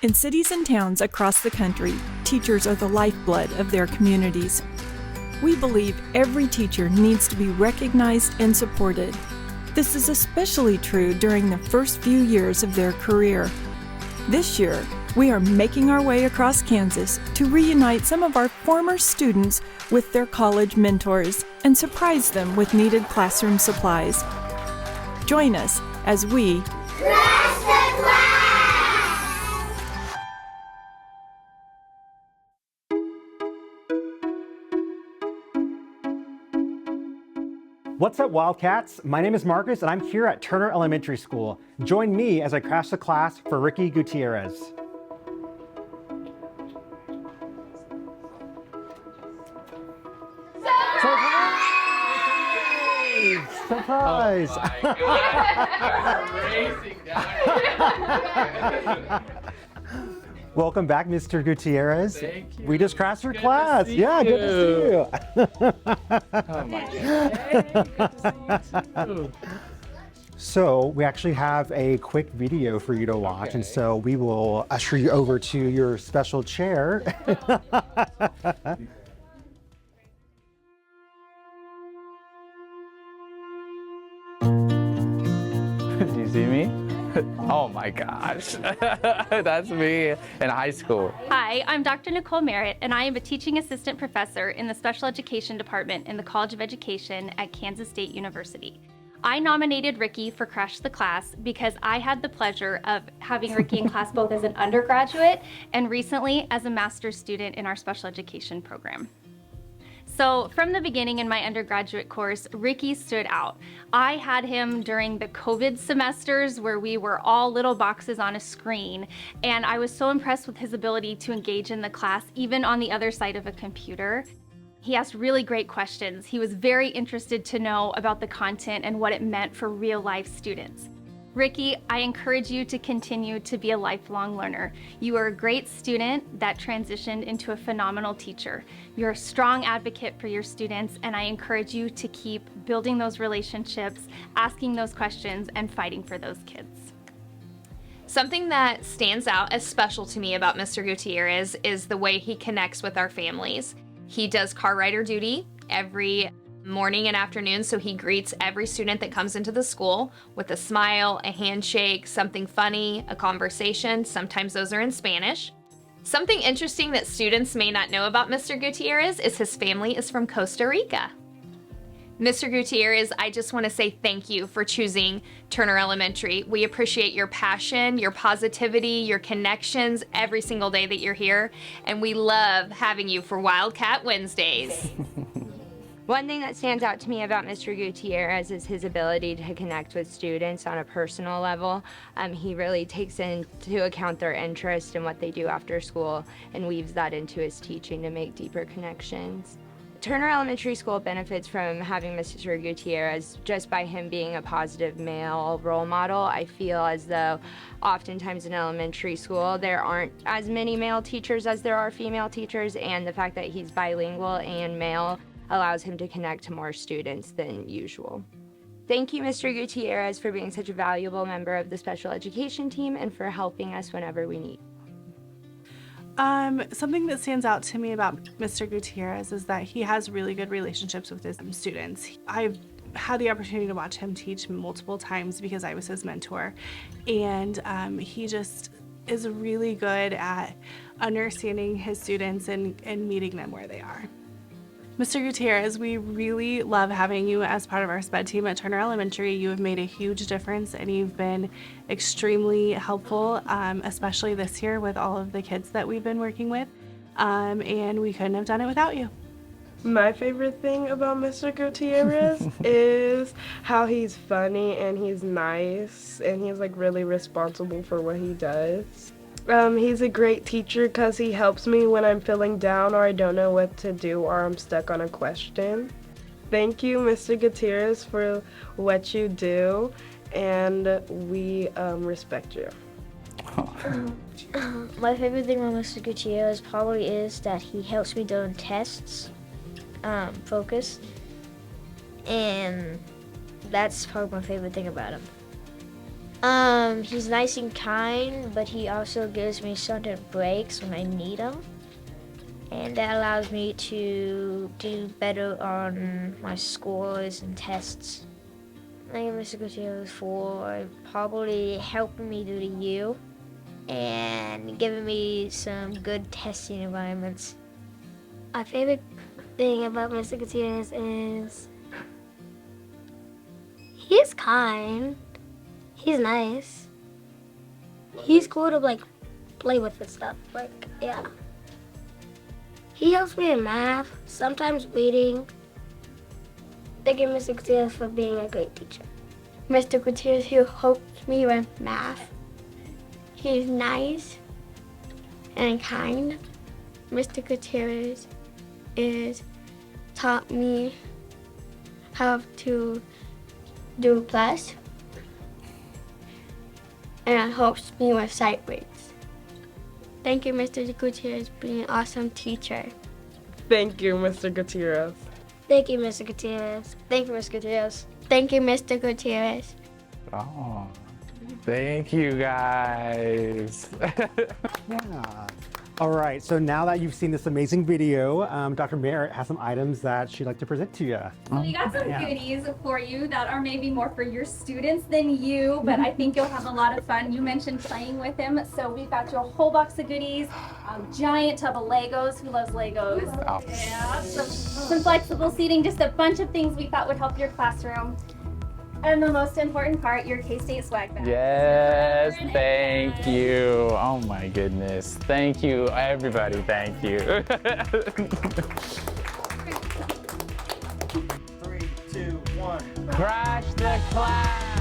In cities and towns across the country, teachers are the lifeblood of their communities. We believe every teacher needs to be recognized and supported. This is especially true during the first few years of their career. This year, we are making our way across Kansas to reunite some of our former students with their college mentors and surprise them with needed classroom supplies. Join us as we Crash the Class! What's up, Wildcats? My name is Marcus, and I'm here at Turner Elementary School. Join me as I crash the class for Ricky Gutierrez. Surprise! Oh my God. Racing down. Welcome back, Mr. Gutierrez. Thank you. We just crashed your Good class. to see Yeah, good to see you. Oh my God. Hey, good to see you too. So we actually have a quick video for you to watch, Okay. and so we will usher you over to your special chair. Do you see me? Oh my gosh. That's me in high school. Hi, I'm Dr. Nicole Merritt, and I am a teaching assistant professor in the Special Education Department in the College of Education at Kansas State University. I nominated Ricky for Crash the Class because I had the pleasure of having Ricky in class both as an undergraduate and recently as a master's student in our special education program. So from the beginning in my undergraduate course, Ricky stood out. I had him during the COVID semesters where we were all little boxes on a screen, and I was so impressed with his ability to engage in the class even on the other side of a computer. He asked really great questions. He was very interested to know about the content and what it meant for real life students. Ricky, I encourage you to continue to be a lifelong learner. You are a great student that transitioned into a phenomenal teacher. You're a strong advocate for your students, and I encourage you to keep building those relationships, asking those questions, and fighting for those kids. Something that stands out as special to me about Mr. Gutierrez is the way he connects with our families. He does car rider duty every morning and afternoon, so he greets every student that comes into the school with a smile, a handshake, something funny, a conversation. Sometimes those are in Spanish. Something interesting that students may not know about Mr. Gutierrez is his family is from Costa Rica. Mr. Gutierrez, I just want to say thank you for choosing Turner Elementary. We appreciate your passion, your positivity, your connections every single day that you're here, and we love having you for Wildcat Wednesdays. One thing that stands out to me about Mr. Gutierrez is his ability to connect with students on a personal level. He really takes into account their interest in what they do after school and weaves that into his teaching to make deeper connections. Turner Elementary School benefits from having Mr. Gutierrez just by him being a positive male role model. I feel as though oftentimes in elementary school there aren't as many male teachers as there are female teachers, and the fact that he's bilingual and male allows him to connect to more students than usual. Thank you, Mr. Gutierrez, for being such a valuable member of the special education team and for helping us whenever we need. Something that stands out to me about Mr. Gutierrez is that he has really good relationships with his students. I've had the opportunity to watch him teach multiple times because I was his mentor, and he just is really good at understanding his students and meeting them where they are. Mr. Gutierrez, we really love having you as part of our SPED team at Turner Elementary. You have made a huge difference and you've been extremely helpful, especially this year with all of the kids that we've been working with, and we couldn't have done it without you. My favorite thing about Mr. Gutierrez is how he's funny and he's nice and he's like really responsible for what he does. He's a great teacher because he helps me when I'm feeling down or I don't know what to do or I'm stuck on a question. Thank you, Mr. Gutierrez, for what you do, and we respect you. My favorite thing about Mr. Gutierrez probably is that he helps me during tests, focus, and that's probably my favorite thing about him. He's nice and kind, but he also gives me sudden breaks when I need them. And that allows me to do better on my scores and tests. Thank you, Mr. Gutierrez, for probably helping me do the U and giving me some good testing environments. My favorite thing about Mr. Gutierrez is he's kind, he's nice, he's cool to like play with and stuff, like, yeah. He helps me in math, sometimes reading. Thank you, Mr. Gutierrez, for being a great teacher. Mr. Gutierrez, he helps me with math. He's nice and kind. Mr. Gutierrez taught me how to do plus and helps me with sight reads. Thank you, Mr. Gutierrez, for being an awesome teacher. Thank you, Mr. Gutierrez. Thank you, Mr. Gutierrez. Thank you, Mr. Gutierrez. Thank you, Mr. Gutierrez. Oh, thank you guys. Yeah. All right, so now that you've seen this amazing video, Dr. Merritt has some items that she'd like to present to you. So we got some goodies for you that are maybe more for your students than you, but I think you'll have a lot of fun. You mentioned playing with him, so we've got you a whole box of goodies, giant tub of Legos. Who loves Legos? Oh. Yeah, some flexible seating, just a bunch of things we thought would help your classroom. And the most important part, your K-State swag bag. Yes, thank you. Oh my goodness. Thank you, everybody. Thank you. 3, 2, 1. Crash the class.